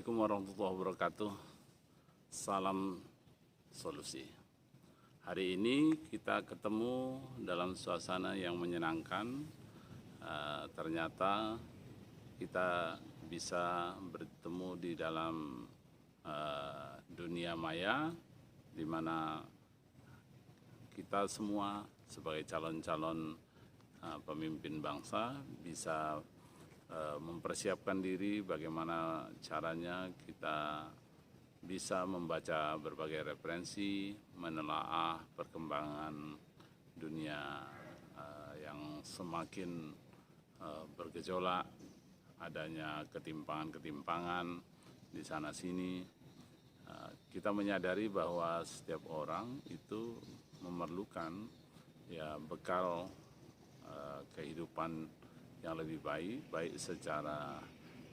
Assalamualaikum warahmatullahi wabarakatuh. Salam solusi. Hari ini kita ketemu dalam suasana yang menyenangkan. Ternyata kita bisa bertemu di dalam dunia maya, di mana kita semua sebagai calon-calon pemimpin bangsa bisa mempersiapkan diri bagaimana caranya kita bisa membaca berbagai referensi, menelaah perkembangan dunia yang semakin bergejolak, adanya ketimpangan-ketimpangan di sana sini. Kita menyadari bahwa setiap orang itu memerlukan bekal kehidupan yang lebih baik secara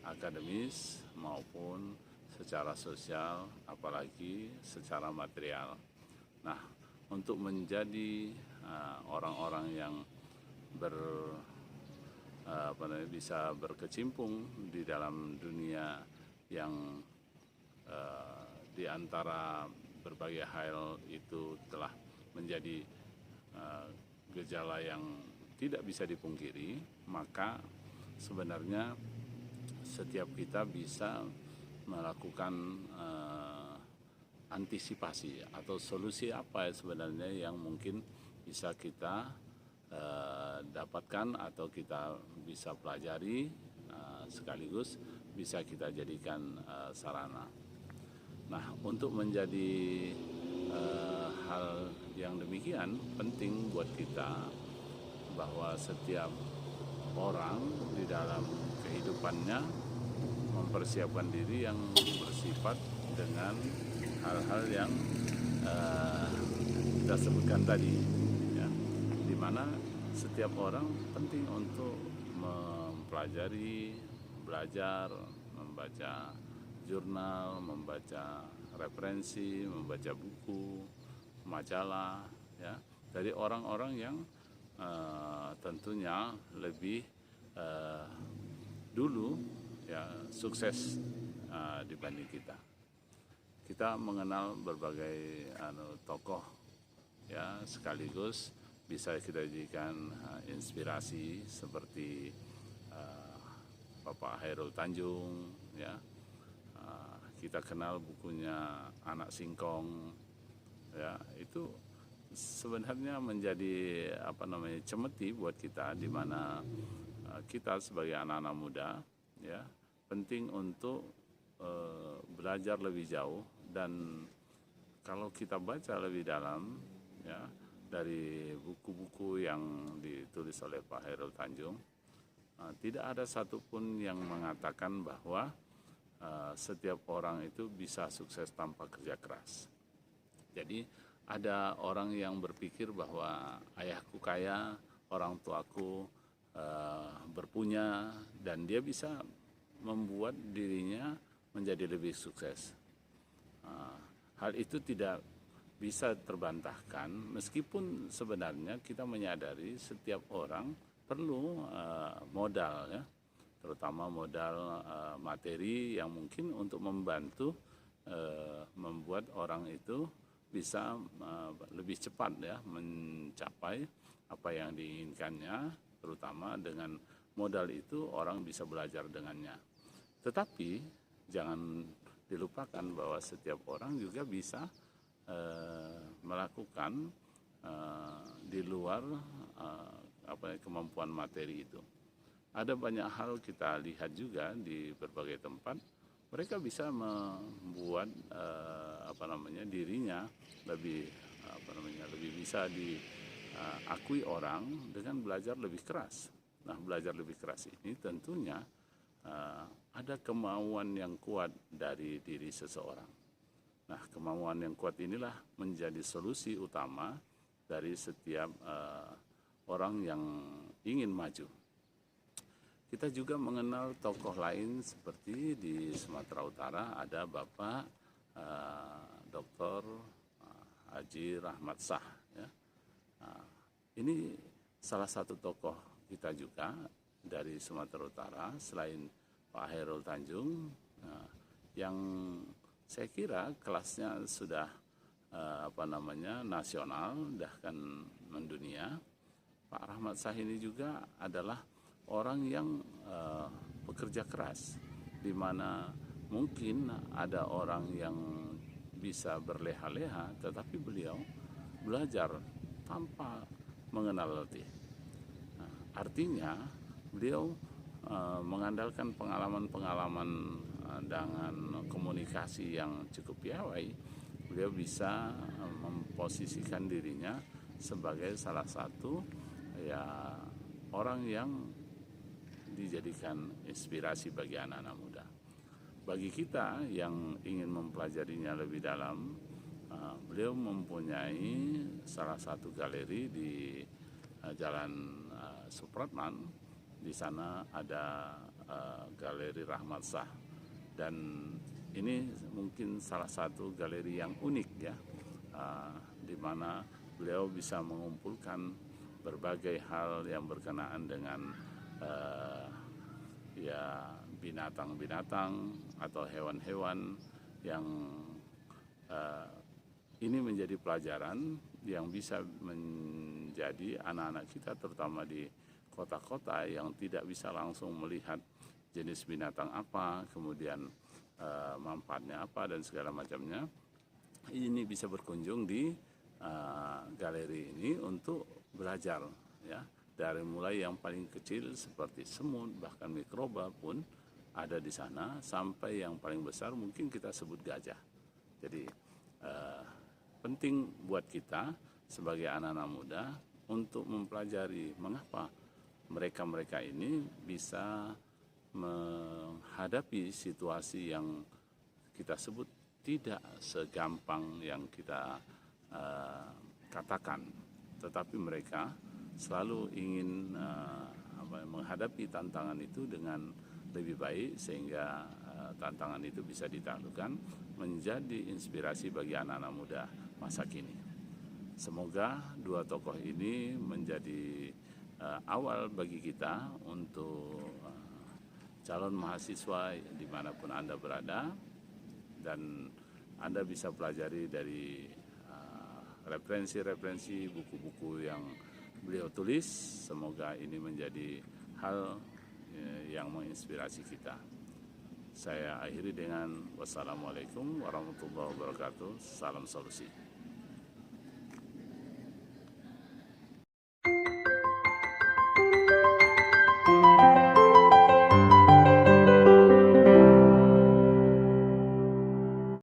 akademis maupun secara sosial, apalagi secara material. Nah, untuk menjadi orang-orang yang bisa berkecimpung di dalam dunia yang di antara berbagai hal itu telah menjadi gejala yang tidak bisa dipungkiri, maka sebenarnya setiap kita bisa melakukan antisipasi atau solusi apa sebenarnya yang mungkin bisa kita dapatkan atau kita bisa pelajari, sekaligus bisa kita jadikan sarana. Nah, untuk menjadi hal yang demikian penting buat kita bahwa setiap orang di dalam kehidupannya mempersiapkan diri yang bersifat dengan hal-hal yang kita sebutkan tadi, ya, di mana setiap orang penting untuk mempelajari, belajar, membaca jurnal, membaca referensi, membaca buku, majalah, ya, dari orang-orang yang tentunya lebih dulu sukses dibanding kita. Kita mengenal berbagai tokoh, ya, sekaligus bisa kita jadikan inspirasi seperti Bapak Chairul Tanjung, ya. Kita kenal bukunya Anak Singkong, ya, itu sebenarnya menjadi cemeti buat kita, di mana kita sebagai anak-anak muda, ya, penting untuk belajar lebih jauh. Dan kalau kita baca lebih dalam, ya, dari buku-buku yang ditulis oleh Pak Chairul Tanjung, tidak ada satupun yang mengatakan bahwa setiap orang itu bisa sukses tanpa kerja keras. Jadi ada orang yang berpikir bahwa ayahku kaya, orang tuaku berpunya, dan dia bisa membuat dirinya menjadi lebih sukses. Hal itu tidak bisa terbantahkan, meskipun sebenarnya kita menyadari setiap orang perlu modal, ya, terutama modal materi yang mungkin untuk membantu membuat orang itu bisa lebih cepat, ya, mencapai apa yang diinginkannya, terutama dengan modal itu orang bisa belajar dengannya. Tetapi jangan dilupakan bahwa setiap orang juga bisa melakukan di luar kemampuan materi itu. Ada banyak hal kita lihat juga di berbagai tempat, mereka bisa membuat dirinya lebih lebih bisa diakui orang dengan belajar lebih keras. Nah, belajar lebih keras ini tentunya ada kemauan yang kuat dari diri seseorang. Nah, kemauan yang kuat inilah menjadi solusi utama dari setiap orang yang ingin maju. Kita juga mengenal tokoh lain seperti di Sumatera Utara ada Bapak Dr. Haji Rahmat Shah, ya. Ini salah satu tokoh kita juga dari Sumatera Utara selain Pak Chairul Tanjung, yang saya kira kelasnya sudah nasional, bahkan mendunia. Pak Rahmat Shah ini juga adalah orang yang bekerja keras, di mana mungkin ada orang yang bisa berleha-leha, tetapi beliau belajar tanpa mengenal letih. Nah, artinya beliau mengandalkan pengalaman-pengalaman dengan komunikasi yang cukup piawai, beliau bisa memposisikan dirinya sebagai salah satu orang yang dijadikan inspirasi bagi anak-anak muda. Bagi kita yang ingin mempelajarinya lebih dalam, beliau mempunyai salah satu galeri di Jalan Supratman. Di sana ada galeri Rahmat Shah, dan ini mungkin salah satu galeri yang unik ya, di mana beliau bisa mengumpulkan berbagai hal yang berkenaan dengan binatang-binatang atau hewan-hewan yang ini menjadi pelajaran yang bisa menjadi anak-anak kita, terutama di kota-kota yang tidak bisa langsung melihat jenis binatang apa, kemudian manfaatnya apa dan segala macamnya. Ini bisa berkunjung di galeri ini untuk belajar ya, dari mulai yang paling kecil seperti semut, bahkan mikroba pun ada di sana, sampai yang paling besar mungkin kita sebut gajah. Jadi penting buat kita sebagai anak-anak muda untuk mempelajari mengapa mereka-mereka ini bisa menghadapi situasi yang kita sebut tidak segampang yang kita katakan, tetapi mereka selalu ingin menghadapi tantangan itu dengan lebih baik, sehingga tantangan itu bisa ditaklukkan, menjadi inspirasi bagi anak-anak muda masa kini. Semoga dua tokoh ini menjadi awal bagi kita untuk calon mahasiswa dimanapun Anda berada, dan Anda bisa pelajari dari referensi-referensi buku-buku yang beliau tulis. Semoga ini menjadi hal yang menginspirasi kita. Saya akhiri dengan wassalamualaikum warahmatullahi wabarakatuh. Salam solusi.